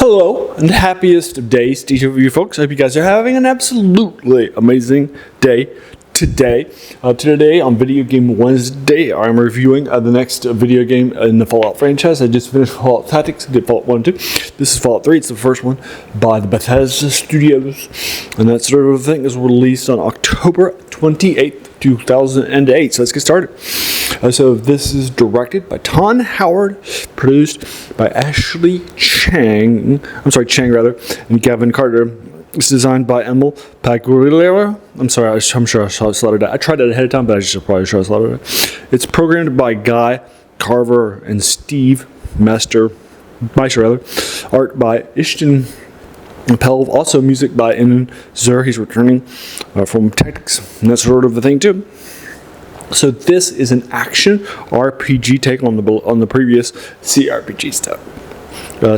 Hello, and happiest of days to each of you folks. I hope you guys are having an absolutely amazing day today. Today on Video Game Wednesday, I'm reviewing the next video game in the Fallout franchise. I just finished Fallout Tactics. I did Fallout 1 and 2. This is Fallout 3. It's the first one by the Bethesda Studios. And that sort of thing is released on October 28th, 2008. So let's get started. So this is directed by Ton Howard, produced by Chang and Gavin Carter. It's designed by Emil Pagliuca. I'm sure I slaughtered that. I tried that ahead of time, but I just probably sure I slaughtered it. It's programmed by Guy Carver and Steve Meister. Art by Ishton Pelv. Also music by Inan Zur. He's returning from Tactics and that sort of a thing too. So this is an action RPG take on the previous CRPG stuff.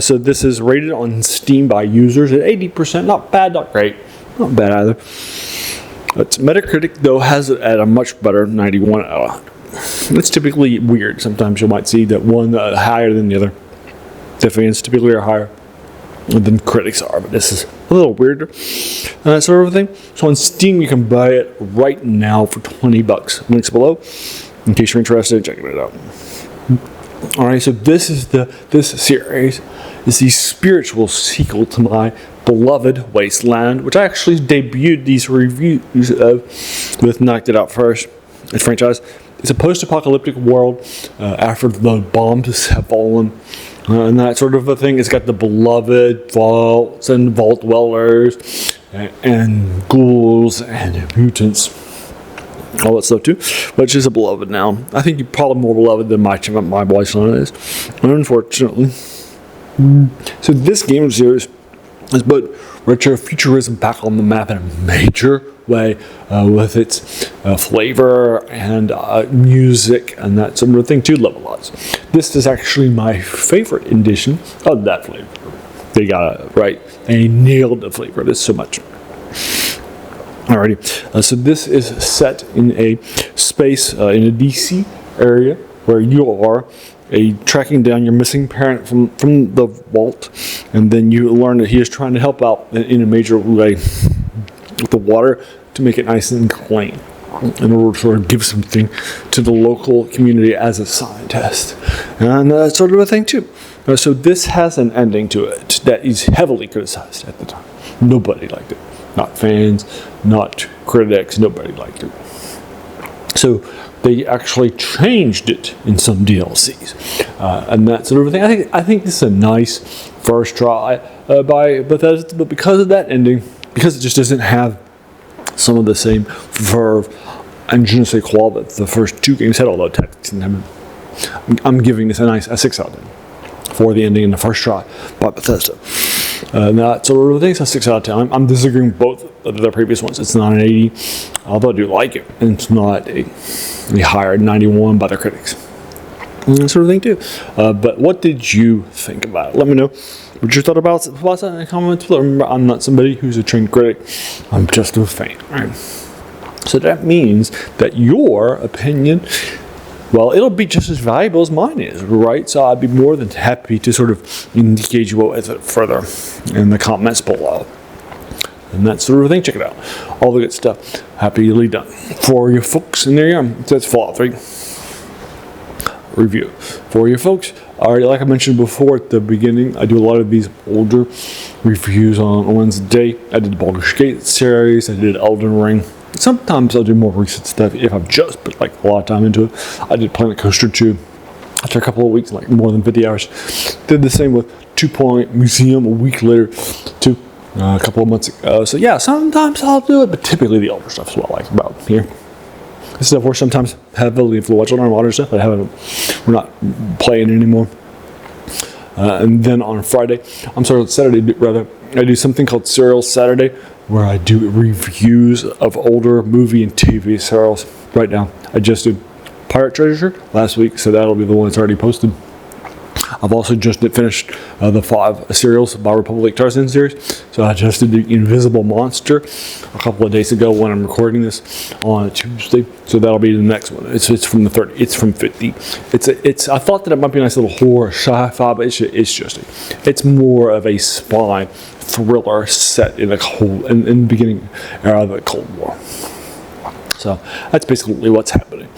So this is rated on Steam by users at 80%. Not bad, not great. Not bad either. Its Metacritic, though, has it at a much better 91 out of 100. It's typically weird. Sometimes you might see that one higher than the other. Fans typically are higher than critics are, but this is a little weirder. That sort of thing. So on Steam, you can buy it right now for $20. Links below, in case you're interested in checking it out. Alright, so this series is the spiritual sequel to my beloved Wasteland, which I actually debuted these reviews of with Knocked It Out First. It's franchise. It's a post-apocalyptic world after the bombs have fallen. And that sort of a thing. It's got the beloved vaults and vault dwellers and ghouls and mutants. All that stuff too. But it's just a beloved now. I think you're probably more beloved than my Wasteland is. Unfortunately. So this game series has put retro futurism back on the map in a major way with its flavor and music and that sort of thing too. Love a lot. This is actually my favorite edition of that flavor. They got it right. They nailed the flavor of this so much. Alrighty, so this is set in a space in a DC area where you are tracking down your missing parent from the vault, and then you learn that he is trying to help out in a major way with the water to make it nice and clean in order to sort of give something to the local community as a scientist and that sort of a thing too. So this has an ending to it that is heavily criticized at the time. Nobody liked it. Not fans, not critics, nobody liked it. So they actually changed it in some DLCs and that sort of thing. I think this is a nice first try by Bethesda, but because of that ending, because it just doesn't have some of the same verve and je ne sais quoi that the first two games had, although Tactics didn't have, I'm giving this a 6 out of 10 for the ending in the first try by Bethesda. That sort of thing, so 6 out of 10. I'm disagreeing with both of the previous ones. It's not an 80, although I do like it, and it's not a higher 91 by the critics. And that sort of thing too. But what did you think about it? Let me know what you thought about that in the comments. Remember, I'm not somebody who's a trained critic. I'm just a fan. Right? So that means that your opinion, well, it'll be just as valuable as mine is, right? So I'd be more than happy to sort of engage you with it further in the comments below. And that sort of thing. Check it out. All the good stuff. Happily done for you folks. And there you are. So that's Fallout 3 review for you folks. Alright, like I mentioned before at the beginning, I do a lot of these older reviews on Wednesday. I did the Baldur's Gate series. I did Elden Ring. Sometimes I'll do more recent stuff if I've just put like a lot of time into it. I did Planet Coaster 2 after a couple of weeks, like more than 50 hours. Did the same with 2 Point Museum a week later too, a couple of months ago. So yeah, sometimes I'll do it, but typically the older stuff is what I like about here. This stuff we're sometimes heavily influential on our modern stuff. We're not playing anymore. And then on Saturday rather, I do something called Serial Saturday, where I do reviews of older movie and TV serials. Right now, I just did Pirate Treasure last week, so that'll be the one that's already posted. I've also just finished the 5 serials by Republic Tarzan series. So I just did the Invisible Monster a couple of days ago when I'm recording this on a Tuesday. So that'll be the next one. It's from the 30. It's from 50. I thought that it might be a nice little horror sci-fi, but it's more of a spy thriller set in in the beginning era of the Cold War. So that's basically what's happening.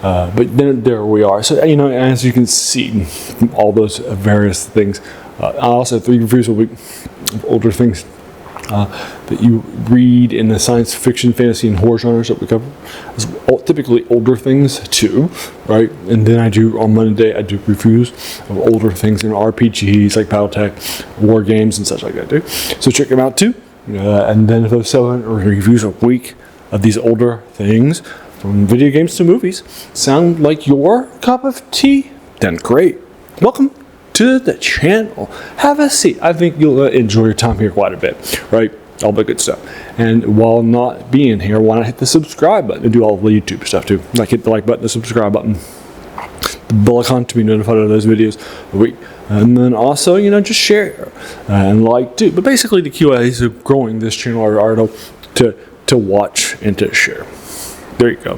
But then there we are. So, as you can see, all those various things. I also have 3 reviews a week of older things that you read in the science fiction, fantasy, and horror genres that we cover. It's typically older things too, right? And then on Monday, I do reviews of older things in RPGs like Battletech, war games, and such like that too. So check them out too. And then those 7 reviews a week of these older things, from video games to movies, sound like your cup of tea? Then great. Welcome to the channel. Have a seat. I think you'll enjoy your time here quite a bit, right? All the good stuff. And while not being here, why not hit the subscribe button and do all the YouTube stuff too? Like hit the like button, the subscribe button, the bell icon to be notified of those videos a week. And then also, just share and like too. But basically the QAs of growing this channel are to watch and to share. There you go.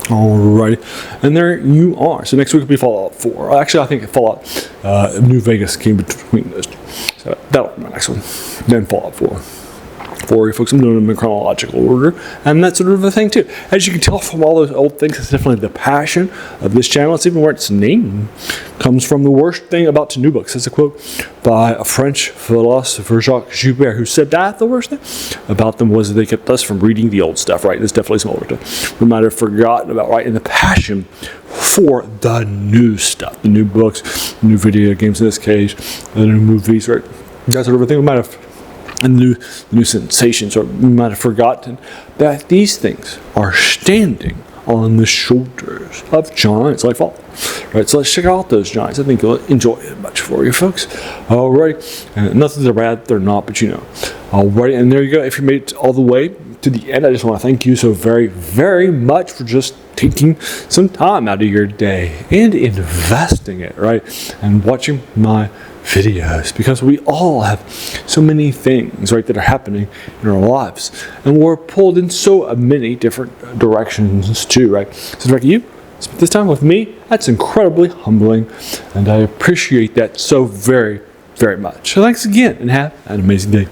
Alrighty, and there you are. So next week will be Fallout 4. Actually, I think Fallout New Vegas came between those two. So that'll be my next one. Then Fallout 4. For you folks, I'm doing them in chronological order, and that sort of a thing too. As you can tell from all those old things, it's definitely the passion of this channel. It's even where its name comes from. The worst thing about the new books. That's a quote by a French philosopher, Jacques Joubert, who said that the worst thing about them was that they kept us from reading the old stuff, right? There's definitely some older stuff we might have forgotten about, right? And the passion for the new stuff, the new books, the new video games in this case, the new movies, right? That sort of a thing we might have. And the new sensations, or we might have forgotten that these things are standing on the shoulders of giants like Fallout. Right, so let's check out those giants. I think you'll enjoy it much for you folks. Alright, and nothing's bad, they're not, but Alright, and there you go. If you made it all the way to the end, I just want to thank you so very, very much for just taking some time out of your day and investing it, right? And watching my videos, because we all have so many things, right, that are happening in our lives, and we're pulled in so many different directions too, right? So like you spend this time with me, that's incredibly humbling, and I appreciate that so very, very much. So thanks again, and have an amazing day.